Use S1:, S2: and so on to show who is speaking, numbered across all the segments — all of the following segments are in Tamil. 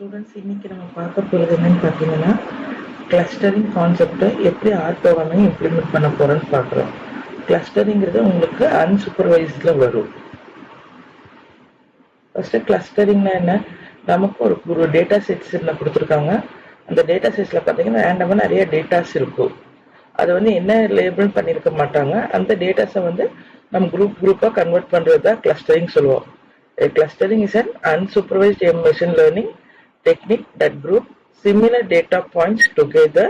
S1: ஸ்டூடெண்ட்ஸ் இன்னைக்கு நம்ம பார்க்க போகிறது என்னன்னு பார்த்தீங்கன்னா கிளஸ்டரிங் கான்செப்டை எப்படி ஆர் ப்ரோக்ராமிங் இம்ப்ளிமெண்ட் பண்ண போகிறோன்னு பார்க்குறோம். கிளஸ்டரிங்கிறது உங்களுக்கு அன்சூப்பர்வைஸ்டில் வரும். ஃபஸ்ட்டு கிளஸ்டரிங்னா என்ன, நமக்கு ஒரு டேட்டா செட்ஸ் கொடுத்துருக்காங்க. அந்த டேட்டா செட்ஸில் பார்த்தீங்கன்னா ரேண்டமாக நிறைய டேட்டாஸ் இருக்கும். அதை என்ன லேபிள் பண்ணியிருக்க மாட்டாங்க. அந்த டேட்டாஸை நம்ம குரூப்பாக கன்வெர்ட் பண்ணுறது தான் கிளஸ்டரிங் சொல்லுவோம். Clustering is an unsupervised machine learning technique that groups similar data points together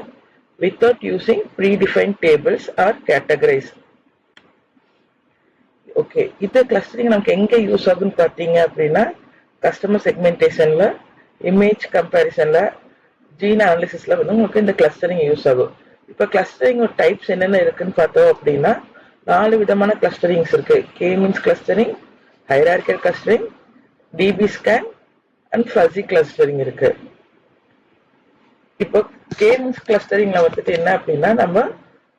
S1: without using predefined tables or categories. Okay, இது clustering நமக்கு எங்க யூஸ் ஆகுன்னு பார்த்தீங்க அப்படின்னா கஸ்டமர் செக்மெண்டேஷன்ல, இமேஜ் கம்பேரிசன்ல, ஜீன் அனாலிசிஸ்ல உங்களுக்கு இந்த கிளஸ்டரிங் யூஸ் ஆகும். இப்போ கிளஸ்டரிங் ஒரு டைப்ஸ் என்னென்ன இருக்குன்னு பார்த்தோம் அப்படின்னா 4 விதமான கிளஸ்டரிங்ஸ் இருக்கு. K means clustering, hierarchical clustering, dbScan and fuzzy clustering இருக்கு. இப்போ k means clusteringல என்ன அப்படின்னா நம்ம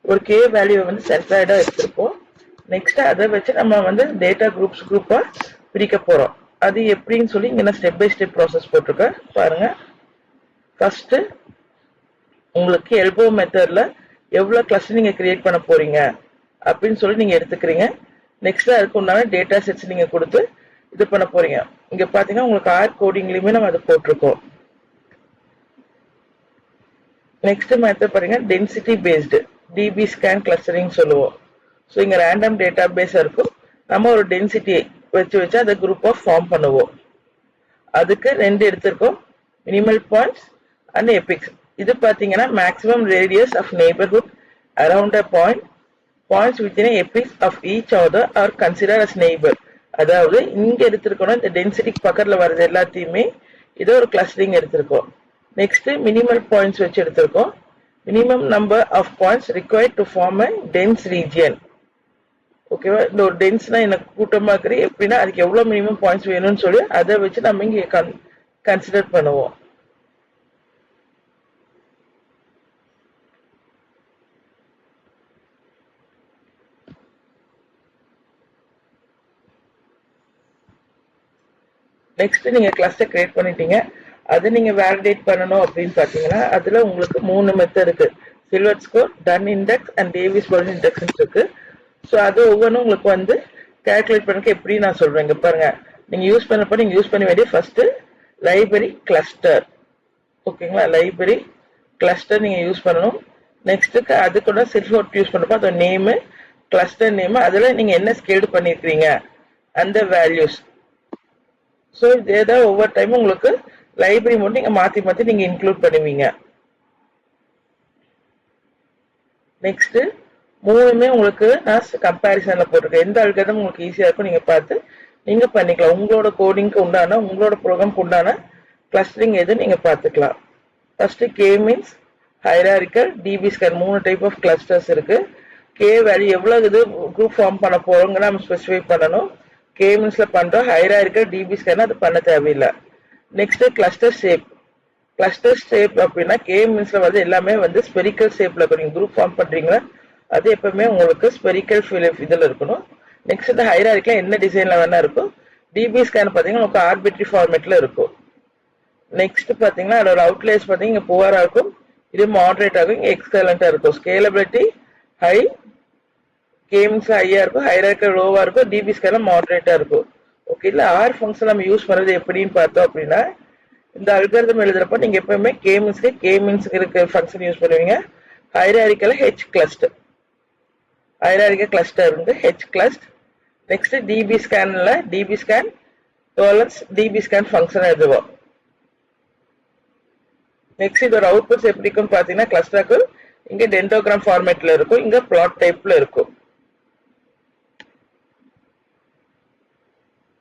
S1: ஒரு k வேல்யூ சென்ட்ராய்டா எடுத்திருப்போம். நெக்ஸ்ட் அதை வச்சு நம்ம டேட்டா குரூப்பா பிரிக்க போறோம். அது எப்படின்னு சொல்லி இங்க ஸ்டெப் பை ஸ்டெப் ப்ராசஸ் போட்டிருக்கேன் பாருங்க. ஃபர்ஸ்ட் உங்களுக்கு எல்போ மெத்தட்ல எவ்வளவு கிளஸ்டர் நீங்க கிரியேட் பண்ண போறீங்க அப்படின்னு சொல்லி நீங்க எடுத்துக்கிறீங்க. நெக்ஸ்ட் அதுக்கு உண்டான டேட்டா செட்ஸ் நீங்க கொடுத்து இது பண்ண போறீங்க. இங்க பாத்தீங்கன்னா உங்களுக்கு ஆர் கோடிங்லயுமே நம்ம அதை போட்டிருக்கோம். நெக்ஸ்ட் மெத்தட் பாருங்க, டென்சிட்டி பேஸ்டு dbScan கிளஸ்டரிங் சொல்லுவோம். ஸோ இங்க ரேண்டம் டேட்டா பேஸ் இருக்கும். நம்ம ஒரு டென்சிட்டி வச்சு அதை குரூப்பா ஃபார்ம் பண்ணுவோம். அதுக்கு 2 எடுத்திருக்கோம், மினிமல் பாயிண்ட்ஸ் அண்ட் எபிக்ஸ். இது பாத்தீங்கன்னா maximum radius of neighbourhood around a point. Points within an epics of each other are considered as neighbor. அதாவது இங்க எடுத்திருக்கோம் இந்த டென்சிட்டிக்கு பக்கத்துல வர்றது எல்லாத்தையுமே இது ஒரு கிளஸ்டரிங் எடுத்திருக்கோம். நெக்ஸ்ட் மினிமல் பாயிண்ட்ஸ் வச்சு எடுத்திருக்கோம். Minimum number of points required to form a dense region. ஓகேவா, இந்த ஒரு டென்ஸ்னா எனக்கு கூட்டமா இருக்கு எப்படின்னா அதுக்கு எவ்வளவு மினிமம் பாயிண்ட்ஸ் வேணும்னு சொல்லி அதை வச்சு நம்ம இங்க கன்சிடர் பண்ணுவோம். நெக்ஸ்ட் நீங்க கிளஸ்டர் கிரியேட் பண்ணிட்டீங்க. அது நீங்க வேலிடேட் பண்ணணும் அப்படின்னு பாத்தீங்கன்னா அதுல உங்களுக்கு 3 மெத்தட் இருக்கு. Silhouette score, Dunn index and Davies Bouldin index இருக்கு. ஸோ அது ஒவ்வொன்றும் உங்களுக்கு கால்குலேட் பண்ணக்கு எப்படி நான் சொல்றேன். இங்க பாருங்க, நீங்க யூஸ் பண்ண வேண்டிய ஃபர்ஸ்ட் லைப்ரரி கிளஸ்டர். ஓகேங்களா, லைப்ரரி கிளஸ்டர் நீங்க யூஸ் பண்ணணும். நெக்ஸ்ட் அது கூட சில்வர் யூஸ் பண்ணப்போ அதோட நேமு, கிளஸ்டர் நேம், அதுல நீங்க என்ன ஸ்கேல் பண்ணிருக்கீங்க அந்த வேல்யூஸ். ஸோ இதே ஒவ்வொரு டைமும் உங்களுக்கு லைப்ரரி மட்டும் நீங்க மாத்தி நீங்க இன்க்ளூட் பண்ணுவீங்க. நெக்ஸ்ட் 3மே உங்களுக்கு நான் கம்பேரிசன்ல போட்டிருக்கேன். எந்த அல்காரிதம் உங்களுக்கு ஈஸியா இருக்கும் நீங்க பார்த்து நீங்க பண்ணிக்கலாம். உங்களோட கோடிங்க்கு உண்டான, உங்களோட ப்ரோக்ராம்க்கு உண்டான கிளஸ்டரிங் எது நீங்க பார்த்துக்கலாம். First K means hierarchical, dbScan 3 type of clusters இருக்கு. கே வேல்யூ எவ்வளவு இது குரூப் ஃபார்ம் பண்ண போறோங்க நம்ம ஸ்பெசிஃபை பண்ணணும். கே மீன்ஸ்ல பண்றோம், ஹைராரிக்கல் dbScan அது பண்ண தேவையில்லை. Next cluster shape. Cluster shape அப்படின்னா கே மீன்ஸ்ல எல்லாமே ஸ்பெரிக்கல் ஷேப்ல இருக்கும். நீங்க குரூப் ஃபார்ம் பண்றீங்களா அது எப்பவுமே உங்களுக்கு ஸ்பெரிக்கல் இதுல இருக்கணும். நெக்ஸ்ட் இந்த ஹைராரிக்கல் என்ன டிசைன்ல வேணா இருக்கும். dbScan பாத்தீங்கன்னா உங்களுக்கு ஆர்பிட்ரி ஃபார்மேட்ல இருக்கும். நெக்ஸ்ட் பாத்தீங்கன்னா அதோட அவுட்லேஸ் பாத்தீங்கன்னா இங்க புவரா இருக்கும், இது மாடரேட் ஆகும், இங்க எக்ஸலண்டா இருக்கும். ஸ்கேலபிலிட்டி ஹை, கேம்ஸ் ஹையா இருக்கும், ஹைரார்க்கிக்கல் லோவா இருக்கும், dbScan மாடரேட்டா இருக்கும். ஓகே, இல்ல ஆர் ஃபங்க்ஷன் நம்ம யூஸ் பண்றது எப்படின்னு பார்த்தோம் அப்படின்னா இந்த அல்காரிதம் எழுதுறப்ப நீங்க எப்பவுமே கே மீன்ஸ்க்கு இருக்க ஃபங்க்ஷன் யூஸ் பண்ணுவீங்க. Hierarchical H cluster, hierarchical cluster H cluster. Next dbScanல dbScan dbScan ஃபங்க்ஷன் எழுதுவோம். நெக்ஸ்ட் இதோட அவுட்புட்ஸ் எப்படி இருக்கும் பாத்தீங்கன்னா கிளஸ்டருக்கு இங்க டென்டோகிராம் ஃபார்மேட்ல இருக்கும், இங்க பிளாட் டைப்ல இருக்கும்.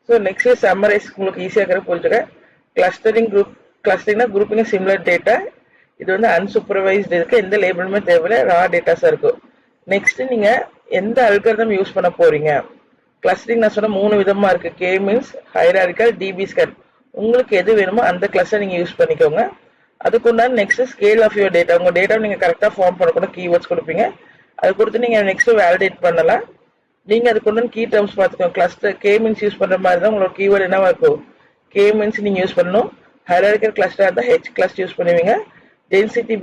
S1: ஸோ நெக்ஸ்ட் சம்மரைஸ் உங்களுக்கு ஈஸியாக புரிஞ்சுக்க. கிளஸ்டரிங்னா குரூப்பிங் சிமிலர் டேட்டா. இது அன்சூப்பர்வைஸ்டு இருக்கு, எந்த லேபிளுமே தேவையில்லை, ரா டேட்டாஸா இருக்கும். நெக்ஸ்ட் நீங்க எந்த அல்காரிதம் யூஸ் பண்ண போறீங்க. கிளஸ்டரிங் நான் சொன்ன 3 விதமா இருக்கு. K means, hierarchical, dbScan. உங்களுக்கு எது வேணுமோ அந்த கிளஸ்டர் நீங்க யூஸ் பண்ணிக்கோங்க. அதுக்குண்டான next scale of your data. உங்க டேட்டா நீங்க கரெக்டா ஃபார்ம் பண்ணக்கூட கீவேர்ட்ஸ் கொடுப்பீங்க. அது கொடுத்து நீங்க நெக்ஸ்ட் வேலிடேட் பண்ணலாம். நீங்க அதுக்குண்டான கீ டேர்ம்ஸ் பார்த்துக்கோங்க. கிளஸ்டர் கே மீன்ஸ் யூஸ் பண்ற மாதிரி தான் உங்களோட கீவேர்ட் என்னவா இருக்கும். கே மீன்ஸ் நீங்க யூஸ் பண்ணணும், ஹைரார்கிக்கல் கிளஸ்டரா இருந்தா H கிளஸ்டர் யூஸ் பண்ணுவீங்க. டென்சிட்டி